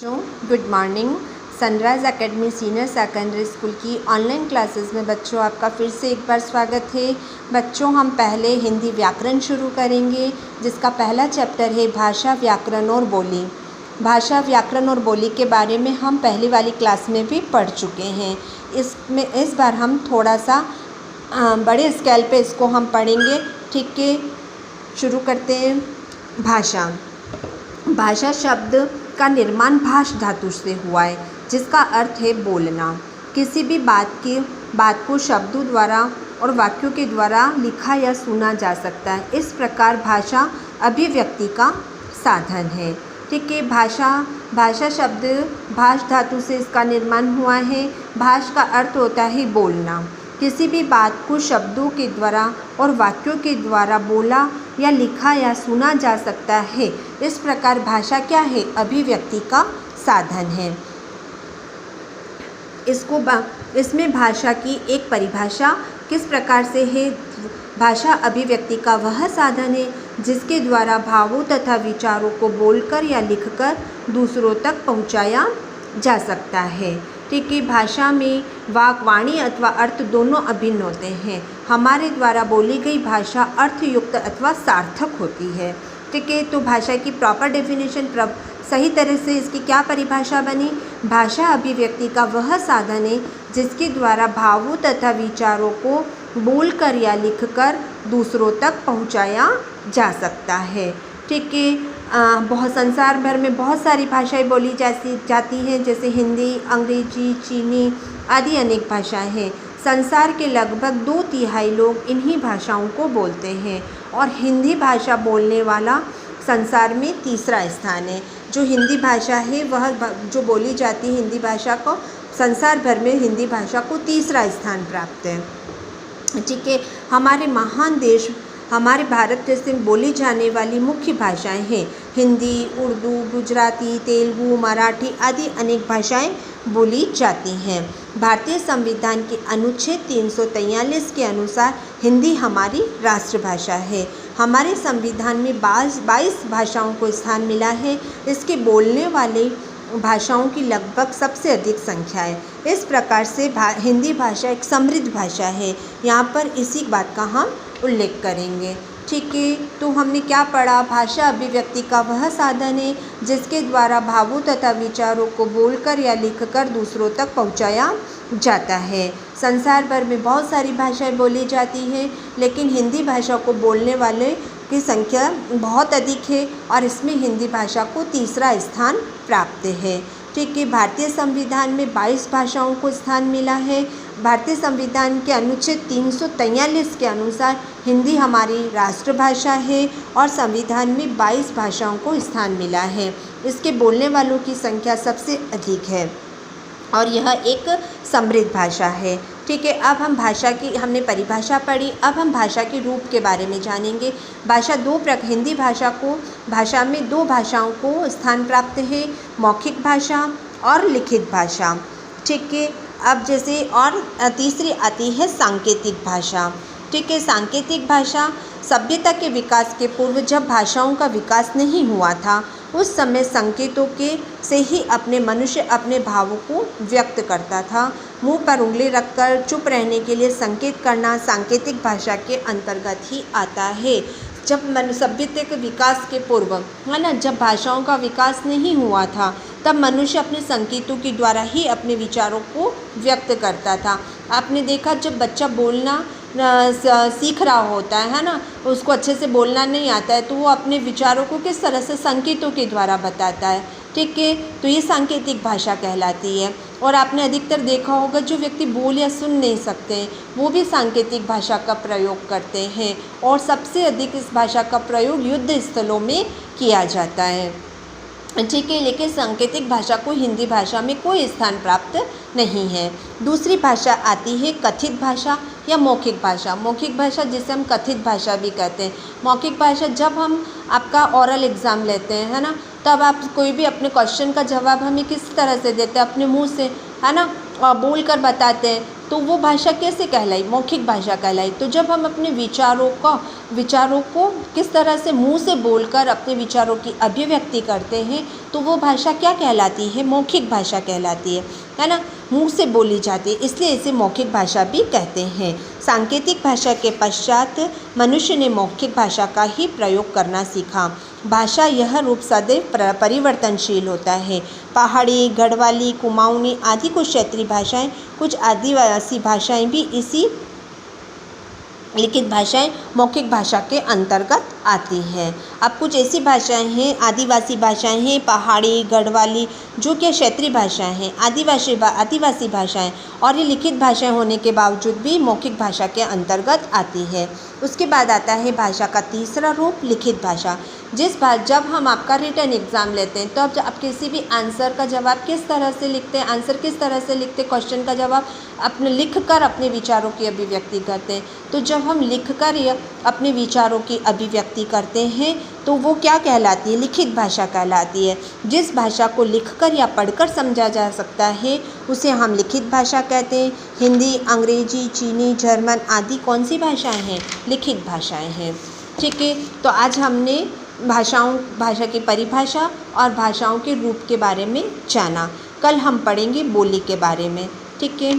बच्चों good morning. Sunrise academy senior secondary school की online classes में बच्चों आपका फिर से एक बार स्वागत है। बच्चों हम पहले हिंदी व्याकरण शुरू करेंगे, जिसका पहला चैप्टर है भाषा, व्याकरण और बोली। भाषा, व्याकरण और बोली के बारे में हम पहली वाली क्लास में भी पढ़ चुके हैं। इस बार हम थोड़ा सा बड़े स्केल पे इसको हम पढ़ेंगे। ठीक है, शुरू करते हैं। भाषा। भाषा शब्द का निर्माण भाष धातु से हुआ है, जिसका अर्थ है बोलना। किसी भी बात को शब्दों द्वारा और वाक्यों के द्वारा लिखा या सुना जा सकता है। इस प्रकार भाषा अभिव्यक्ति का साधन है। ठीक है, भाषा शब्द भाष धातु से इसका निर्माण हुआ है। भाष का अर्थ होता है बोलना। किसी भी बात को शब्दों के द्वारा और वाक्यों के द्वारा बोला या लिखा या सुना जा सकता है। इस प्रकार भाषा क्या है? अभिव्यक्ति का साधन है। इसमें भाषा की एक परिभाषा किस प्रकार से है? भाषा अभिव्यक्ति का वह साधन है जिसके द्वारा भावों तथा विचारों को बोलकर या लिखकर दूसरों तक पहुंचाया जा सकता है। ठीक है, भाषा में वाक, वाणी अथवा अर्थ दोनों अभिन्न होते हैं। हमारे द्वारा बोली गई भाषा अर्थयुक्त अथवा सार्थक होती है। ठीक है, तो भाषा की प्रॉपर डेफिनेशन, सही तरह से इसकी क्या परिभाषा बनी? भाषा अभिव्यक्ति का वह साधन है जिसके द्वारा भावों तथा विचारों को बोलकर या लिखकर दूसरों तक पहुंचाया जा सकता है। ठीक है, बहुत संसार भर में बहुत सारी भाषाएं बोली जाती हैं, जैसे हिंदी, अंग्रेजी, चीनी आदि अनेक भाषाएं हैं। संसार के लगभग 2/3 लोग इन्हीं भाषाओं को बोलते हैं और हिंदी भाषा बोलने वाला संसार में तीसरा स्थान है। जो हिंदी भाषा है वह जो बोली जाती है हिंदी भाषा को, संसार भर में हिंदी भाषा को तीसरा स्थान प्राप्त है। ठीक है, हमारे महान देश हमारे भारत देश में बोली जाने वाली मुख्य भाषाएं हैं हिंदी, उर्दू, गुजराती, तेलुगु, मराठी आदि अनेक भाषाएं बोली जाती हैं। भारतीय संविधान के अनुच्छेद 343 के अनुसार हिंदी हमारी राष्ट्रभाषा है। हमारे संविधान में 22 भाषाओं को स्थान मिला है। इसके बोलने वाले भाषाओं की लगभग सबसे अधिक संख्या है। इस प्रकार से हिंदी भाषा एक समृद्ध भाषा है। यहाँ पर इसी बात का हम उल्लेख करेंगे। ठीक है, तो हमने क्या पढ़ा? भाषा अभिव्यक्ति का वह साधन है जिसके द्वारा भावों तथा विचारों को बोलकर या लिखकर दूसरों तक पहुंचाया जाता है। संसार भर में बहुत सारी भाषाएं बोली जाती हैं, लेकिन हिंदी भाषा को बोलने वाले की संख्या बहुत अधिक है और इसमें हिंदी भाषा को तीसरा स्थान प्राप्त है। ठीक है, भारतीय संविधान में 22 भाषाओं को स्थान मिला है। भारतीय संविधान के अनुच्छेद 343 के अनुसार हिंदी हमारी राष्ट्रभाषा है और संविधान में 22 भाषाओं को स्थान मिला है। इसके बोलने वालों की संख्या सबसे अधिक है और यह एक समृद्ध भाषा है। ठीक है, अब हम भाषा की हमने परिभाषा पढ़ी। अब हम भाषा के रूप के बारे में जानेंगे। हिंदी भाषा में 2 भाषाओं को स्थान प्राप्त है, मौखिक भाषा और लिखित भाषा। ठीक है, अब जैसे और तीसरी आती है सांकेतिक भाषा। ठीक है, सांकेतिक भाषा सभ्यता के विकास के पूर्व, जब भाषाओं का विकास नहीं हुआ था, उस समय संकेतों से ही मनुष्य अपने भावों को व्यक्त करता था। मुंह पर उंगली रखकर चुप रहने के लिए संकेत करना सांकेतिक भाषा के अंतर्गत ही आता है। जब सभ्यता के विकास के पूर्व, है ना, जब भाषाओं का विकास नहीं हुआ था, तब मनुष्य अपने संकेतों के द्वारा ही अपने विचारों को व्यक्त करता था। आपने देखा, जब बच्चा बोलना सीख रहा होता है ना, उसको अच्छे से बोलना नहीं आता है, तो वो अपने विचारों को किस तरह से संकेतों के द्वारा बताता है। ठीक है, तो ये सांकेतिक भाषा कहलाती है। और आपने अधिकतर देखा होगा, जो व्यक्ति बोल या सुन नहीं सकते वो भी सांकेतिक भाषा का प्रयोग करते हैं और सबसे अधिक इस भाषा का प्रयोग युद्ध स्थलों में किया जाता है। ठीक है, लेकिन सांकेतिक भाषा को हिंदी भाषा में कोई स्थान प्राप्त नहीं है। दूसरी भाषा आती है कथित भाषा या मौखिक भाषा। मौखिक भाषा जिसे हम कथित भाषा भी कहते हैं। मौखिक भाषा, जब हम आपका ओरल एग्ज़ाम लेते हैं, है ना, तब आप कोई भी अपने क्वेश्चन का जवाब हमें किस तरह से देते हैं? अपने मुंह से, है ना, बोल कर बताते हैं। तो वो भाषा कैसे कहलाई? मौखिक भाषा कहलाई। तो जब हम अपने विचारों को किस तरह से मुंह से बोलकर अपने विचारों की अभिव्यक्ति करते हैं, तो वो भाषा क्या कहलाती है? मौखिक भाषा कहलाती है ना? मुंह से बोली जाती है, इसलिए इसे मौखिक भाषा भी कहते हैं। सांकेतिक भाषा के पश्चात मनुष्य ने मौखिक भाषा का ही प्रयोग करना सीखा। भाषा यह रूप सदैव परिवर्तनशील होता है। पहाड़ी, गढ़वाली, कुमाऊनी आदि कुछ क्षेत्रीय भाषाएं, कुछ आदिवासी भाषाएं भी इसी लिखित भाषाएं मौखिक भाषा के अंतर्गत आती हैं। अब कुछ ऐसी भाषाएं हैं, आदिवासी भाषाएं हैं, पहाड़ी, गढ़वाली, जो कि क्षेत्रीय भाषाएं हैं, आदिवासी भाषाएं, और ये लिखित भाषाएं होने के बावजूद भी मौखिक भाषा के अंतर्गत आती है। उसके बाद आता है भाषा का तीसरा रूप, लिखित भाषा। जब हम आपका रिटन एग्ज़ाम लेते हैं तो आप किसी भी आंसर का जवाब किस तरह से लिखते हैं, आंसर किस तरह से लिखते हैं, क्वेश्चन का जवाब अपने लिख कर अपने विचारों की अभिव्यक्ति करते हैं। तो जब हम लिख कर अपने विचारों की अभिव्यक्ति करते हैं तो वो क्या कहलाती है? लिखित भाषा कहलाती है। जिस भाषा को लिखकर या पढ़कर समझा जा सकता है उसे हम लिखित भाषा कहते हैं। हिंदी, अंग्रेजी, चीनी, जर्मन आदि कौन सी भाषाएं हैं? लिखित भाषाएं हैं। ठीक है, तो आज हमने भाषा की परिभाषा और भाषाओं के रूप के बारे में जाना। कल हम पढ़ेंगे बोली के बारे में। ठीक है।